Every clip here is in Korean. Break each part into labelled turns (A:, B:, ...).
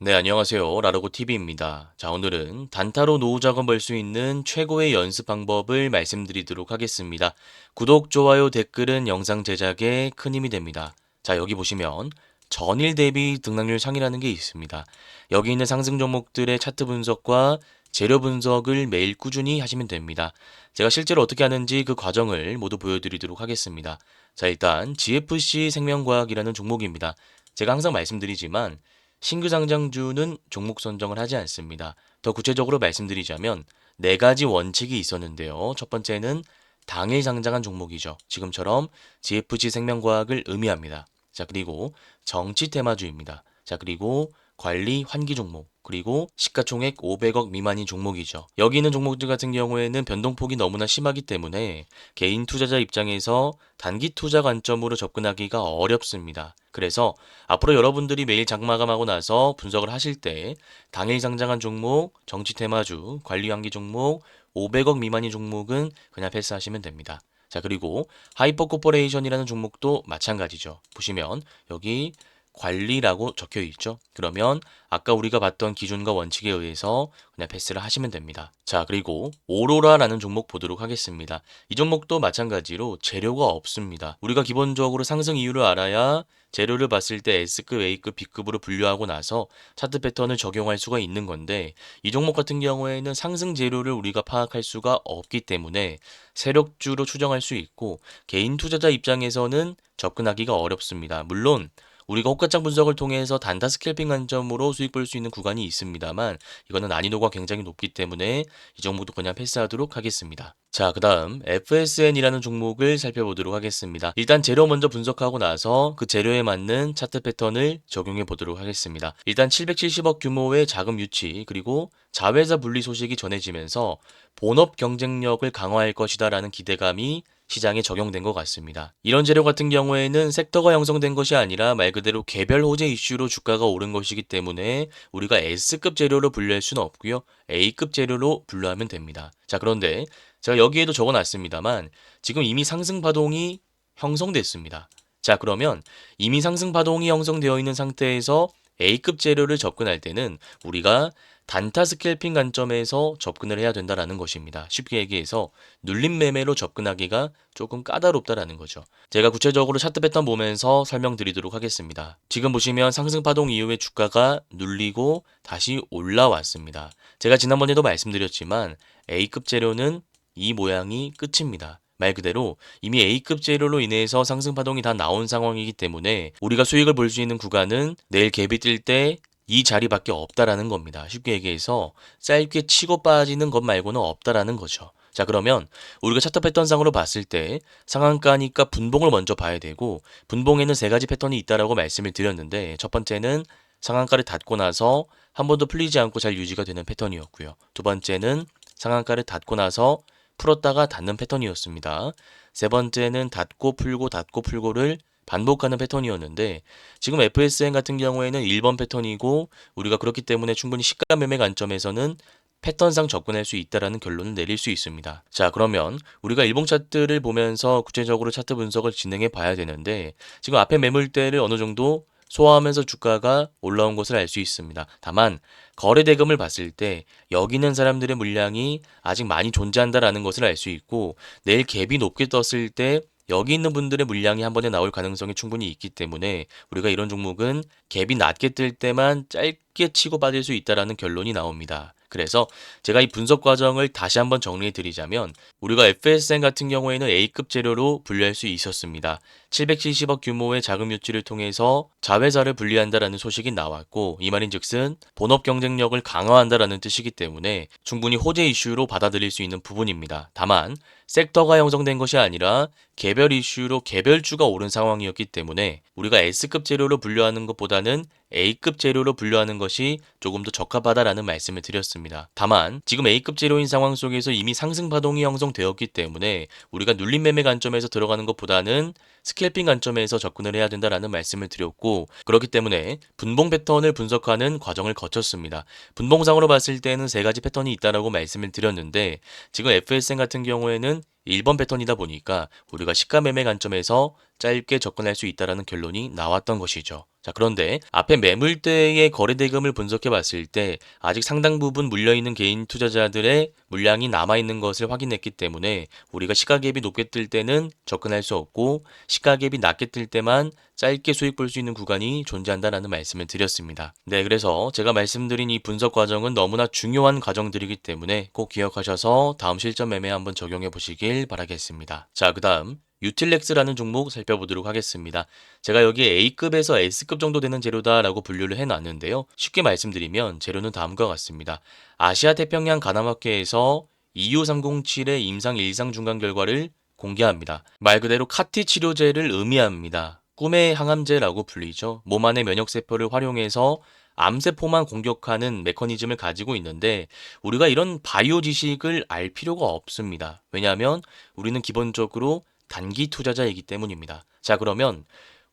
A: 네, 안녕하세요. 라로고 TV입니다. 자, 오늘은 단타로 노후 자금 벌 수 있는 최고의 연습 방법을 말씀드리도록 하겠습니다. 구독, 좋아요, 댓글은 영상 제작에 큰 힘이 됩니다. 자, 여기 보시면 전일 대비 등락률 상이라는 게 있습니다. 여기 있는 상승 종목들의 차트 분석과 재료 분석을 매일 꾸준히 하시면 됩니다. 제가 실제로 어떻게 하는지 그 과정을 모두 보여드리도록 하겠습니다. 자, 일단 GFC 생명과학이라는 종목입니다. 제가 항상 말씀드리지만 신규 상장주는 종목 선정을 하지 않습니다. 더 구체적으로 말씀드리자면 네 가지 원칙이 있었는데요. 첫 번째는 당일 상장한 종목이죠. 지금처럼 GFG 생명과학을 의미합니다. 자, 그리고 정치 테마주입니다. 자, 그리고 관리 환기 종목, 그리고 시가총액 500억 미만인 종목이죠. 여기 있는 종목들 같은 경우에는 변동폭이 너무나 심하기 때문에 개인 투자자 입장에서 단기 투자 관점으로 접근하기가 어렵습니다. 그래서 앞으로 여러분들이 매일 장마감하고 나서 분석을 하실 때 당일 상장한 종목, 정치 테마주, 관리 환기 종목, 500억 미만인 종목은 그냥 패스하시면 됩니다. 자, 그리고 하이퍼 코퍼레이션이라는 종목도 마찬가지죠. 보시면 여기 관리라고 적혀 있죠. 그러면 아까 우리가 봤던 기준과 원칙에 의해서 그냥 패스를 하시면 됩니다. 자, 그리고 오로라라는 종목 보도록 하겠습니다. 이 종목도 마찬가지로 재료가 없습니다. 우리가 기본적으로 상승 이유를 알아야 재료를 봤을 때 S급, A급, B급으로 분류하고 나서 차트 패턴을 적용할 수가 있는 건데 이 종목 같은 경우에는 상승 재료를 우리가 파악할 수가 없기 때문에 세력주로 추정할 수 있고 개인 투자자 입장에서는 접근하기가 어렵습니다. 물론 우리가 호가창 분석을 통해서 단타 스캘핑 관점으로 수익 볼 수 있는 구간이 있습니다만 이거는 난이도가 굉장히 높기 때문에 이 종목도 그냥 패스하도록 하겠습니다. 자, 그 다음 FSN이라는 종목을 살펴보도록 하겠습니다. 일단 재료 먼저 분석하고 나서 그 재료에 맞는 차트 패턴을 적용해 보도록 하겠습니다. 일단 770억 규모의 자금 유치 그리고 자회사 분리 소식이 전해지면서 본업 경쟁력을 강화할 것이다라는 기대감이 시장에 적용된 것 같습니다. 이런 재료 같은 경우에는 섹터가 형성된 것이 아니라 말 그대로 개별 호재 이슈로 주가가 오른 것이기 때문에 우리가 S급 재료로 분류할 수는 없고요. A급 재료로 분류하면 됩니다. 자, 그런데 제가 여기에도 적어놨습니다만 지금 이미 상승 파동이 형성됐습니다. 자, 그러면 이미 상승 파동이 형성되어 있는 상태에서 A급 재료를 접근할 때는 우리가 단타 스캘핑 관점에서 접근을 해야 된다라는 것입니다. 쉽게 얘기해서 눌림 매매로 접근하기가 조금 까다롭다라는 거죠. 제가 구체적으로 차트 패턴 보면서 설명드리도록 하겠습니다. 지금 보시면 상승 파동 이후에 주가가 눌리고 다시 올라왔습니다. 제가 지난번에도 말씀드렸지만 A급 재료는 이 모양이 끝입니다. 말 그대로 이미 A급 재료로 인해서 상승 파동이 다 나온 상황이기 때문에 우리가 수익을 볼 수 있는 구간은 내일 갭이 뜰 때 이 자리밖에 없다라는 겁니다. 쉽게 얘기해서 짧게 치고 빠지는 것 말고는 없다라는 거죠. 자, 그러면 우리가 차트 패턴상으로 봤을 때 상한가니까 분봉을 먼저 봐야 되고 분봉에는 세 가지 패턴이 있다라고 말씀을 드렸는데 첫 번째는 상한가를 닫고 나서 한 번도 풀리지 않고 잘 유지가 되는 패턴이었고요. 두 번째는 상한가를 닫고 나서 풀었다가 닫는 패턴이었습니다. 세 번째는 닫고 풀고를 반복하는 패턴이었는데 지금 FSN 같은 경우에는 1번 패턴이고 우리가 그렇기 때문에 충분히 시가 매매 관점에서는 패턴상 접근할 수 있다라는 결론을 내릴 수 있습니다. 자, 그러면 우리가 일봉 차트를 보면서 구체적으로 차트 분석을 진행해 봐야 되는데 지금 앞에 매물대를 어느 정도 소화하면서 주가가 올라온 것을 알 수 있습니다. 다만 거래 대금을 봤을 때 여기 있는 사람들의 물량이 아직 많이 존재한다라는 것을 알 수 있고 내일 갭이 높게 떴을 때 여기 있는 분들의 물량이 한 번에 나올 가능성이 충분히 있기 때문에 우리가 이런 종목은 갭이 낮게 뜰 때만 짧게 치고 빠질 수 있다라는 결론이 나옵니다. 그래서 제가 이 분석 과정을 다시 한번 정리해 드리자면 우리가 FSN 같은 경우에는 A급 재료로 분류할 수 있었습니다. 770억 규모의 자금 유치를 통해서 자회사를 분리한다라는 소식이 나왔고 이 말인즉슨 본업 경쟁력을 강화한다라는 뜻이기 때문에 충분히 호재 이슈로 받아들일 수 있는 부분입니다. 다만 섹터가 형성된 것이 아니라 개별 이슈로 개별주가 오른 상황이었기 때문에 우리가 S급 재료로 분류하는 것보다는 A급 재료로 분류하는 것이 조금 더 적합하다라는 말씀을 드렸습니다. 다만 지금 A급 재료인 상황 속에서 이미 상승 파동이 형성되었기 때문에 우리가 눌림 매매 관점에서 들어가는 것보다는 스캘핑 관점에서 접근을 해야 된다라는 말씀을 드렸고 그렇기 때문에 분봉 패턴을 분석하는 과정을 거쳤습니다. 분봉상으로 봤을 때는 세 가지 패턴이 있다라고 말씀을 드렸는데 지금 FSN 같은 경우에는 1번 패턴이다 보니까 우리가 시가 매매 관점에서 짧게 접근할 수 있다라는 결론이 나왔던 것이죠. 자, 그런데 앞에 매물대의 거래 대금을 분석해 봤을 때 아직 상당 부분 물려있는 개인 투자자들의 물량이 남아있는 것을 확인했기 때문에 우리가 시가갭이 높게 뜰 때는 접근할 수 없고 시가갭이 낮게 뜰 때만 짧게 수익 볼 수 있는 구간이 존재한다라는 말씀을 드렸습니다. 네, 그래서 제가 말씀드린 이 분석 과정은 너무나 중요한 과정들이기 때문에 꼭 기억하셔서 다음 실전 매매에 한번 적용해 보시길 바라겠습니다. 자, 그 다음 유틸렉스라는 종목 살펴보도록 하겠습니다. 제가 여기 A급에서 S급 정도 되는 재료다라고 분류를 해놨는데요. 쉽게 말씀드리면 재료는 다음과 같습니다. 아시아 태평양 가나마케에서 EU307의 임상 1상 중간 결과를 공개합니다. 말 그대로 카티 치료제를 의미합니다. 꿈의 항암제라고 불리죠. 몸 안의 면역세포를 활용해서 암세포만 공격하는 메커니즘을 가지고 있는데 우리가 이런 바이오 지식을 알 필요가 없습니다. 왜냐하면 우리는 기본적으로 단기 투자자이기 때문입니다. 자, 그러면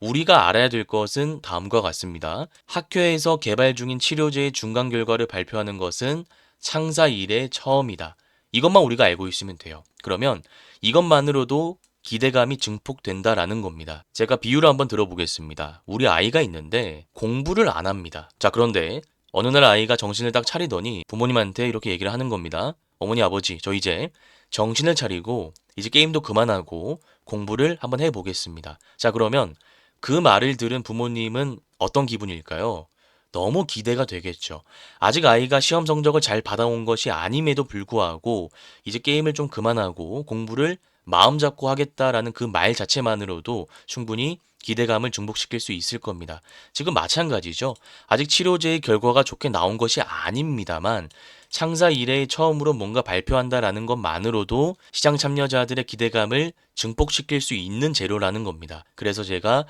A: 우리가 알아야 될 것은 다음과 같습니다. 학회에서 개발 중인 치료제의 중간 결과를 발표하는 것은 창사 이래 처음이다. 이것만 우리가 알고 있으면 돼요. 그러면 이것만으로도 기대감이 증폭된다라는 겁니다. 제가 비유를 한번 들어보겠습니다. 우리 아이가 있는데 공부를 안 합니다. 자, 그런데 어느 날 아이가 정신을 딱 차리더니 부모님한테 이렇게 얘기를 하는 겁니다. 어머니, 아버지, 저 이제 정신을 차리고 이제 게임도 그만하고 공부를 한번 해보겠습니다. 자, 그러면 그 말을 들은 부모님은 어떤 기분일까요? 너무 기대가 되겠죠. 아직 아이가 시험 성적을 잘 받아온 것이 아님에도 불구하고 이제 게임을 좀 그만하고 공부를 마음 잡고 하겠다라는 그 말 자체만으로도 충분히 기대감을 증폭시킬 수 있을 겁니다. 지금 마찬가지죠. 아직 치료제의 결과가 좋게 나온 것이 아닙니다만 창사 이래 처음으로 뭔가 발표한다라는 것만으로도 시장 참여자들의 기대감을 증폭시킬 수 있는 재료라는 겁니다. 그래서 제가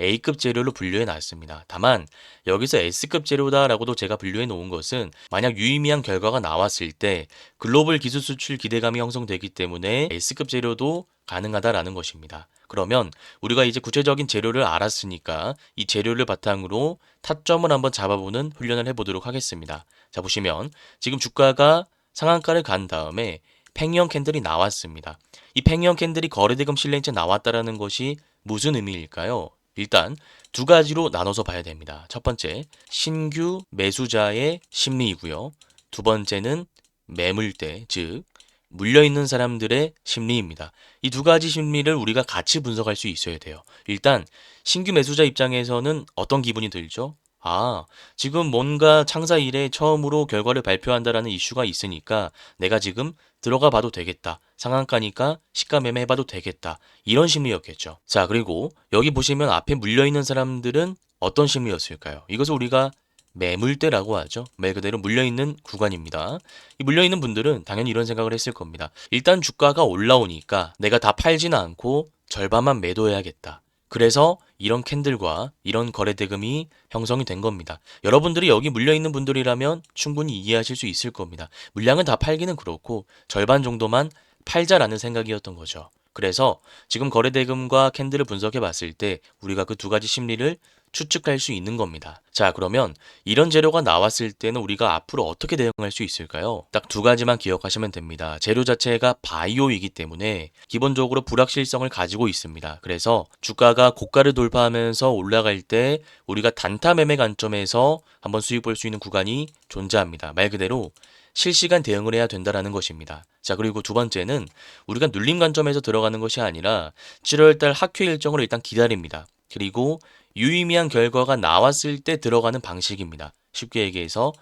A: A급 재료로 분류해 놨습니다. 다만 여기서 S급 재료다라고도 제가 분류해 놓은 것은 만약 유의미한 결과가 나왔을 때 글로벌 기술 수출 기대감이 형성되기 때문에 S급 재료도 가능하다라는 것입니다. 그러면 우리가 이제 구체적인 재료를 알았으니까 이 재료를 바탕으로 타점을 한번 잡아보는 훈련을 해보도록 하겠습니다. 자, 보시면 지금 주가가 상한가를 간 다음에 팽이형 캔들이 나왔습니다. 이 팽이형 캔들이 거래대금 실내인체 나왔다라는 것이 무슨 의미일까요? 일단 두 가지로 나눠서 봐야 됩니다. 첫 번째, 신규 매수자의 심리이고요. 두 번째는 매물대, 즉 물려있는 사람들의 심리입니다. 이 두 가지 심리를 우리가 같이 분석할 수 있어야 돼요. 일단 신규 매수자 입장에서는 어떤 기분이 들죠? 아, 지금 뭔가 창사 이래 처음으로 결과를 발표한다라는 이슈가 있으니까 내가 지금 들어가 봐도 되겠다. 상한가니까 시가 매매해봐도 되겠다. 이런 심리였겠죠. 자, 그리고 여기 보시면 앞에 물려있는 사람들은 어떤 심리였을까요? 이것을 우리가 매물대라고 하죠. 말 그대로 물려있는 구간입니다. 이 물려있는 분들은 당연히 이런 생각을 했을 겁니다. 일단 주가가 올라오니까 내가 다 팔지는 않고 절반만 매도해야겠다. 그래서 이런 캔들과 이런 거래 대금이 형성이 된 겁니다. 여러분들이 여기 물려있는 분들이라면 충분히 이해하실 수 있을 겁니다. 물량은 다 팔기는 그렇고 절반 정도만 팔자라는 생각이었던 거죠. 그래서 지금 거래 대금과 캔들을 분석해 봤을 때 우리가 그 두 가지 심리를 추측할 수 있는 겁니다. 자, 그러면 이런 재료가 나왔을 때는 우리가 앞으로 어떻게 대응할 수 있을까요? 딱 두 가지만 기억하시면 됩니다. 재료 자체가 바이오이기 때문에 기본적으로 불확실성을 가지고 있습니다. 그래서 주가가 고가를 돌파하면서 올라갈 때 우리가 단타 매매 관점에서 한번 수익 볼 수 있는 구간이 존재합니다. 말 그대로 실시간 대응을 해야 된다라는 것입니다. 자, 그리고 두 번째는 우리가 눌림 관점에서 들어가는 것이 아니라 7월달 학회 일정을 일단 기다립니다. 그리고 유의미한 결과가 나왔을 때 들어가는 방식입니다. 쉽게 얘기해서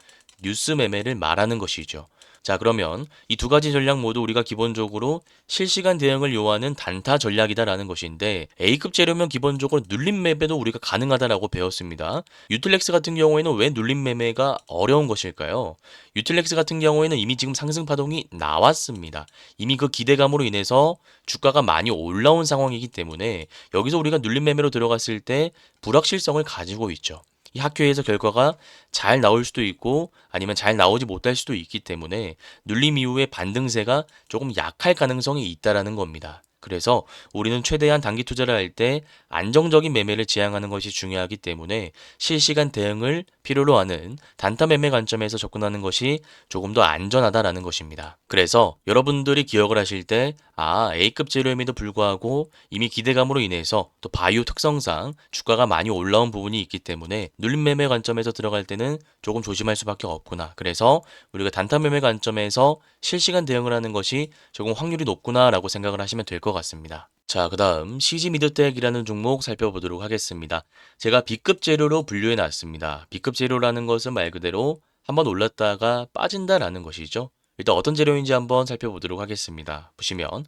A: 뉴스 매매를 말하는 것이죠. 자, 그러면 이 두 가지 전략 모두 우리가 기본적으로 실시간 대응을 요하는 단타 전략이다라는 것인데 A급 재료면 기본적으로 눌림 매매도 우리가 가능하다라고 배웠습니다. 유틸렉스 같은 경우에는 왜 눌림 매매가 어려운 것일까요? 유틸렉스 같은 경우에는 이미 지금 상승 파동이 나왔습니다. 이미 그 기대감으로 인해서 주가가 많이 올라온 상황이기 때문에 여기서 우리가 눌림 매매로 들어갔을 때 불확실성을 가지고 있죠. 이 학교에서 결과가 잘 나올 수도 있고 아니면 잘 나오지 못할 수도 있기 때문에 눌림 이후에 반등세가 조금 약할 가능성이 있다라는 겁니다. 그래서 우리는 최대한 단기 투자를 할 때 안정적인 매매를 지향하는 것이 중요하기 때문에 실시간 대응을 필요로 하는 단타 매매 관점에서 접근하는 것이 조금 더 안전하다라는 것입니다. 그래서 여러분들이 기억을 하실 때 A급 재료임에도 불구하고 이미 기대감으로 인해서 또 바이오 특성상 주가가 많이 올라온 부분이 있기 때문에 눌림 매매 관점에서 들어갈 때는 조금 조심할 수밖에 없구나. 그래서 우리가 단타 매매 관점에서 실시간 대응을 하는 것이 조금 확률이 높구나라고 생각을 하시면 될 것 같습니다. 자, 그 다음 CG 미드텍이라는 종목 살펴보도록 하겠습니다. 제가 B급 재료로 분류해 놨습니다. B급 재료라는 것은 말 그대로 한번 올랐다가 빠진다라는 것이죠. 일단 어떤 재료인지 한번 살펴보도록 하겠습니다. 보시면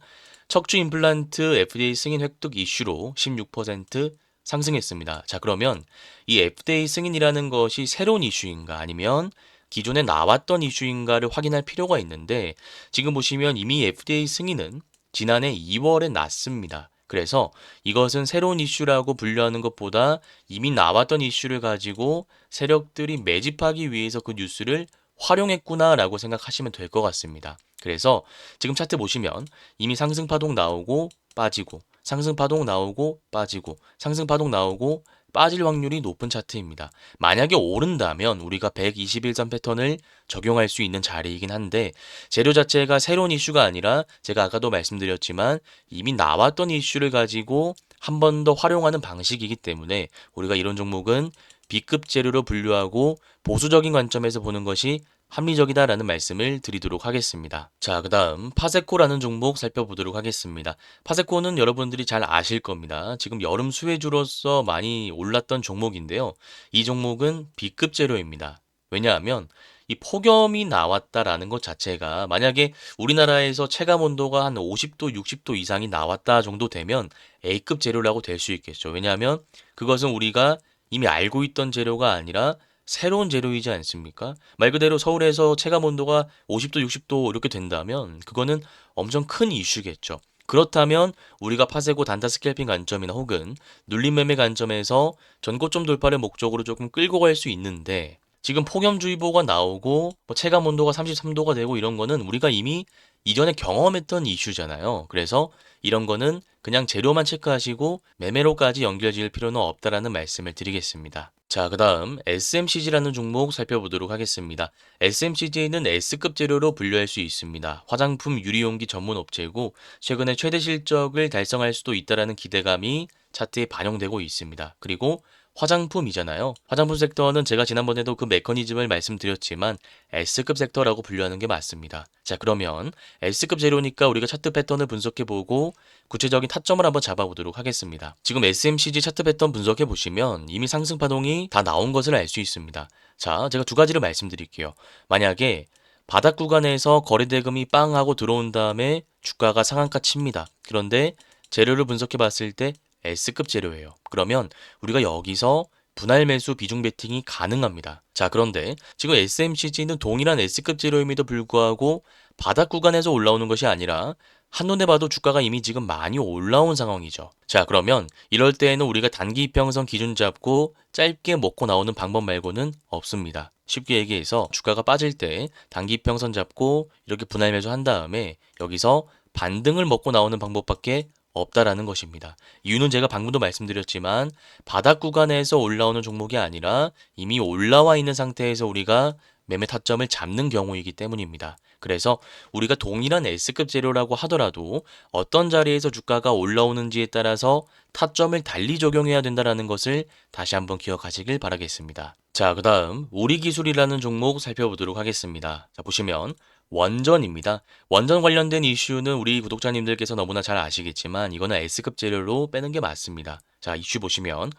A: 척추 임플란트 FDA 승인 획득 이슈로 16% 상승했습니다. 자, 그러면 이 FDA 승인이라는 것이 새로운 이슈인가 아니면 기존에 나왔던 이슈인가를 확인할 필요가 있는데 지금 보시면 이미 FDA 승인은 지난해 2월에 났습니다. 그래서 이것은 새로운 이슈라고 분류하는 것보다 이미 나왔던 이슈를 가지고 세력들이 매집하기 위해서 그 뉴스를 활용했구나라고 생각하시면 될 것 같습니다. 그래서 지금 차트 보시면 이미 상승 파동 나오고 빠지고 상승 파동 나오고 빠지고 상승 파동 나오고 빠질 확률이 높은 차트입니다. 만약에 오른다면 우리가 121선 패턴을 적용할 수 있는 자리이긴 한데 재료 자체가 새로운 이슈가 아니라 제가 아까도 말씀드렸지만 이미 나왔던 이슈를 가지고 한 번 더 활용하는 방식이기 때문에 우리가 이런 종목은 B급 재료로 분류하고 보수적인 관점에서 보는 것이 합리적이다라는 말씀을 드리도록 하겠습니다. 자, 그 다음 파세코라는 종목 살펴보도록 하겠습니다. 파세코는 여러분들이 잘 아실 겁니다. 지금 여름 수혜주로서 많이 올랐던 종목인데요. 이 종목은 B급 재료입니다. 왜냐하면 이 폭염이 나왔다라는 것 자체가 만약에 우리나라에서 체감 온도가 한 50도, 60도 이상이 나왔다 정도 되면 A급 재료라고 될 수 있겠죠. 왜냐하면 그것은 우리가 이미 알고 있던 재료가 아니라 새로운 재료이지 않습니까? 말 그대로 서울에서 체감 온도가 50도, 60도 이렇게 된다면 그거는 엄청 큰 이슈겠죠. 그렇다면 우리가 파세고 단타 스캘핑 관점이나 혹은 눌림 매매 관점에서 전고점 돌파를 목적으로 조금 끌고 갈 수 있는데 지금 폭염주의보가 나오고 뭐 체감 온도가 33도가 되고 이런 거는 우리가 이미 이전에 경험했던 이슈잖아요. 그래서 이런 거는 그냥 재료만 체크하시고 매매로까지 연결지을 필요는 없다라는 말씀을 드리겠습니다. 자, 그 다음 SMCG라는 종목 살펴보도록 하겠습니다. SMCG는 S급 재료로 분류할 수 있습니다. 화장품 유리용기 전문 업체이고 최근에 최대 실적을 달성할 수도 있다라는 기대감이 차트에 반영되고 있습니다. 그리고 화장품이잖아요. 화장품 섹터는 제가 지난번에도 그 메커니즘을 말씀드렸지만 S급 섹터라고 분류하는 게 맞습니다. 자, 그러면 S급 재료니까 우리가 차트 패턴을 분석해보고 구체적인 타점을 한번 잡아보도록 하겠습니다. 지금 SMCG 차트 패턴 분석해보시면 이미 상승 파동이 다 나온 것을 알 수 있습니다. 자, 제가 두 가지를 말씀드릴게요. 만약에 바닥 구간에서 거래 대금이 빵 하고 들어온 다음에 주가가 상한가 칩니다. 그런데 재료를 분석해 봤을 때 S급 재료예요. 그러면 우리가 여기서 분할 매수 비중 베팅이 가능합니다. 자, 그런데 지금 SMCG는 동일한 S급 재료임에도 불구하고 바닥 구간에서 올라오는 것이 아니라 한눈에 봐도 주가가 이미 지금 많이 올라온 상황이죠. 자, 그러면 이럴 때에는 우리가 단기 이평선 기준 잡고 짧게 먹고 나오는 방법 말고는 없습니다. 쉽게 얘기해서 주가가 빠질 때 단기 이평선 잡고 이렇게 분할 매수 한 다음에 여기서 반등을 먹고 나오는 방법밖에 없다라는 것입니다. 이유는 제가 방금도 말씀드렸지만 바닥 구간에서 올라오는 종목이 아니라 이미 올라와 있는 상태에서 우리가 매매 타점을 잡는 경우이기 때문입니다. 그래서 우리가 동일한 S급 재료라고 하더라도 어떤 자리에서 주가가 올라오는지에 따라서 타점을 달리 적용해야 된다는 것을 다시 한번 기억하시길 바라겠습니다. 자, 그 다음 우리기술이라는 종목 살펴보도록 하겠습니다. 자, 보시면 원전입니다. 원전 관련된 이슈는 우리 구독자님들께서 너무나 잘 아시겠지만 이거는 S급 재료로 빼는 게 맞습니다. 자, 이슈 보시면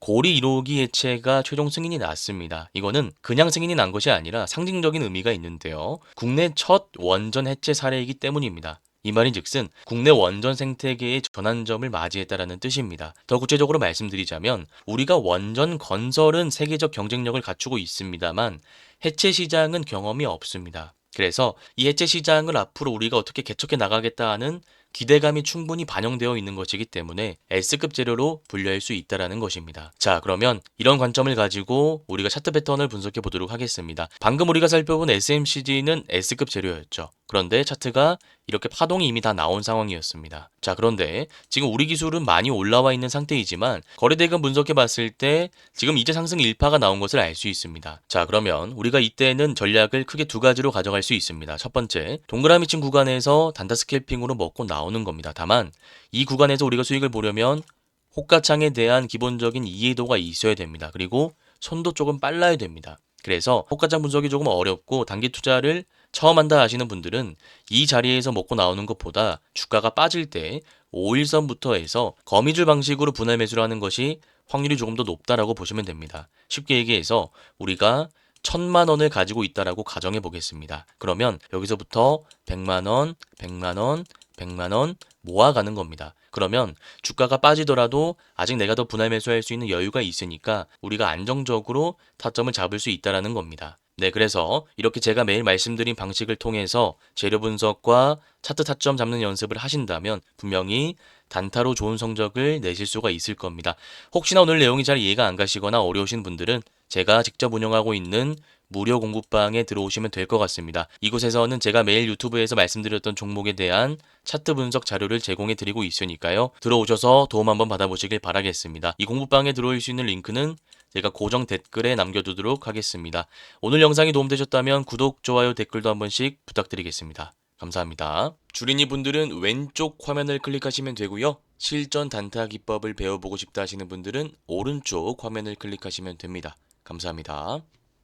A: 고리 1호기 해체가 최종 승인이 났습니다. 이거는 그냥 승인이 난 것이 아니라 상징적인 의미가 있는데요. 국내 첫 원전 해체 사례이기 때문입니다. 이 말인즉슨 국내 원전 생태계의 전환점을 맞이했다라는 뜻입니다. 더 구체적으로 말씀드리자면 우리가 원전 건설은 세계적 경쟁력을 갖추고 있습니다만 해체 시장은 경험이 없습니다. 그래서 이 해체 시장을 앞으로 우리가 어떻게 개척해 나가겠다 하는 기대감이 충분히 반영되어 있는 것이기 때문에 S급 재료로 분류할 수 있다라는 것입니다. 자, 그러면 이런 관점을 가지고 우리가 차트 패턴을 분석해 보도록 하겠습니다. 방금 우리가 살펴본 SMCG는 S급 재료였죠. 그런데 차트가 이렇게 파동이 이미 다 나온 상황이었습니다. 자, 그런데 지금 우리 기술은 많이 올라와 있는 상태이지만 거래대금 분석해 봤을 때 지금 이제 상승 일파가 나온 것을 알 수 있습니다. 자, 그러면 우리가 이때는 전략을 크게 두 가지로 가져갈 수 있습니다. 첫 번째, 동그라미 친 구간에서 단타 스캘핑으로 먹고 나오는 겁니다. 다만 이 구간에서 우리가 수익을 보려면 호가창에 대한 기본적인 이해도가 있어야 됩니다. 그리고 손도 조금 빨라야 됩니다. 그래서 호가창 분석이 조금 어렵고 단기 투자를 처음 한다 하시는 분들은 이 자리에서 먹고 나오는 것보다 주가가 빠질 때 5일선부터 해서 거미줄 방식으로 분할 매수를 하는 것이 확률이 조금 더 높다라고 보시면 됩니다. 쉽게 얘기해서 우리가 1000만 원을 가지고 있다라고 가정해 보겠습니다. 그러면 여기서부터 100만 원, 100만 원, 100만 원 모아가는 겁니다. 그러면 주가가 빠지더라도 아직 내가 더 분할 매수할 수 있는 여유가 있으니까 우리가 안정적으로 타점을 잡을 수 있다라는 겁니다. 네, 그래서 이렇게 제가 매일 말씀드린 방식을 통해서 재료 분석과 차트 타점 잡는 연습을 하신다면 분명히 단타로 좋은 성적을 내실 수가 있을 겁니다. 혹시나 오늘 내용이 잘 이해가 안 가시거나 어려우신 분들은 제가 직접 운영하고 있는 무료 공부방에 들어오시면 될 것 같습니다. 이곳에서는 제가 매일 유튜브에서 말씀드렸던 종목에 대한 차트 분석 자료를 제공해 드리고 있으니까요. 들어오셔서 도움 한번 받아보시길 바라겠습니다. 이 공부방에 들어올 수 있는 링크는 제가 고정 댓글에 남겨두도록 하겠습니다. 오늘 영상이 도움되셨다면 구독, 좋아요, 댓글도 한 번씩 부탁드리겠습니다. 감사합니다. 주린이 분들은 왼쪽 화면을 클릭하시면 되고요. 실전 단타 기법을 배워보고 싶다 하시는 분들은 오른쪽 화면을 클릭하시면 됩니다. 감사합니다.